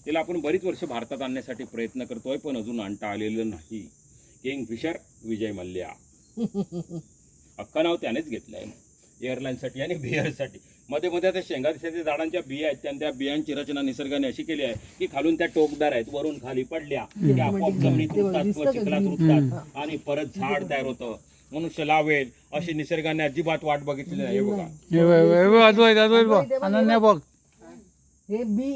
तिला आपण बरीच वर्ष भारतात आणण्यासाठी प्रयत्न करतोय, पण अजून आणता आलेलं नाही. किंगफिशर विजय मल्ल्या. अख्खं नाव त्यानेच घेतलंय एअरलाईनसाठी आणि बिअरसाठी. मध्ये मध्ये त्या शेंगा दिसायच्या झाडांच्या बिया आहेत, त्या बियांची रचना निसर्गाने अशी केली आहे की खालून त्या टोकदार आहेत, वरून खाली पडल्या की आपोआप जमिनीत रुततात किंवा चिखलात रुततात आणि परत झाड तयार होतं. मनुष्य लावेल अशी निसर्गाने अजिबात वाट बघितली नाही. हे बघा अनन्या बघ, हे बी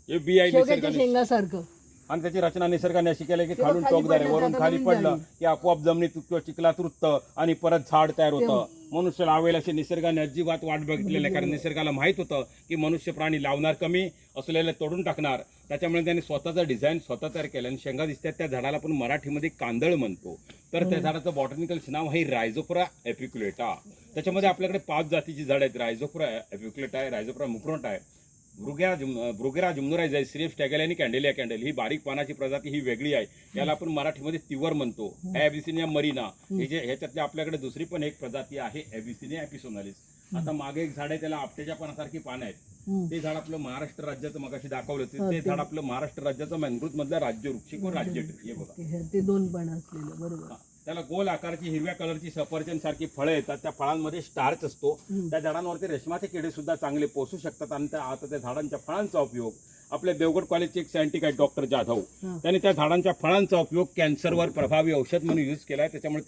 हे बी आहे शेवग्याच्या निसर्गाने, शेंगासारखं. आणि त्याची रचना निसर्गाने अशी केली की खालून खाली टोकदार आहे, पडलं, वरून आता खाली नवीन पडलं झाली. की आपोआप जमिनीत किंवा चिखलात रुततं आणि परत झाड तयार होतं. मनुष्य लावेल अशी निसर्गाने अजिबात वाट बघितलेली नाही, कारण निसर्गाला माहित होतं की मनुष्य प्राणी लावणार कमी, असलेले तोडून टाकणार. त्याच्यामुळे त्यांनी स्वतःचं डिझाईन स्वतः तयार केलं. आणि शेंगा दिसतात त्या झाडाला आपण मराठीमध्ये कांदळ म्हणतो. तर त्या झाडाचं बॉटनिकल नाव आहे रायझोफोरा एपिक्युलेटा. त्याच्यामध्ये आपल्याकडे 5 जातीची झाडं आहेत. रायझोफोरा एपिक्युलेटा आहे, रायझोफोरा मुक्रोटा आहे, ब्रुगेरा जुमनुराइज आहे, सिरिफ स्टॅगेल आणि कॅन्डेलिया कॅन्डेल ही बारीक पानाची प्रजाती ही वेगळी आहे. याला आपण मराठीमध्ये तिवर म्हणतो. ॲबिसिनिया मरीना हे जे ह्याच्यातली आपल्याकडे दुसरी पण एक प्रजाती आहे ॲबिसिनिया एपिसोनालिस. आता मागे एक झाड आहे, त्याला आपट्याच्या पानासारखी पानं आहेत. ते झाड आपलं महाराष्ट्र राज्याचं मगाशी दाखवलं होतं, ते झाड आपलं महाराष्ट्र राज्याचं मँग्रोव्ह मधलं राज्य वृक्ष किंवा राज्य ट्री. हे बघा ते 2 पण असलेलं बरोबर. त्याला गोल आकाराची हिरव्या कलरची सफरचंद सारखी फळं येतात. त्या फळांमध्ये स्टार्च असतो. त्या झाडांवरती रेशमाचे किडे सुद्धा चांगले पोसू शकतात. आणि आता त्या झाडांच्या फळांचा उपयोग आपल्या देवगड कॉलेजचे एक सायंटिस्ट आहेत डॉक्टर जाधव, त्यांनी त्या झाडांच्या फळांचा उपयोग कॅन्सरवर प्रभावी औषध म्हणून यूज केलाय. त्याच्यामुळे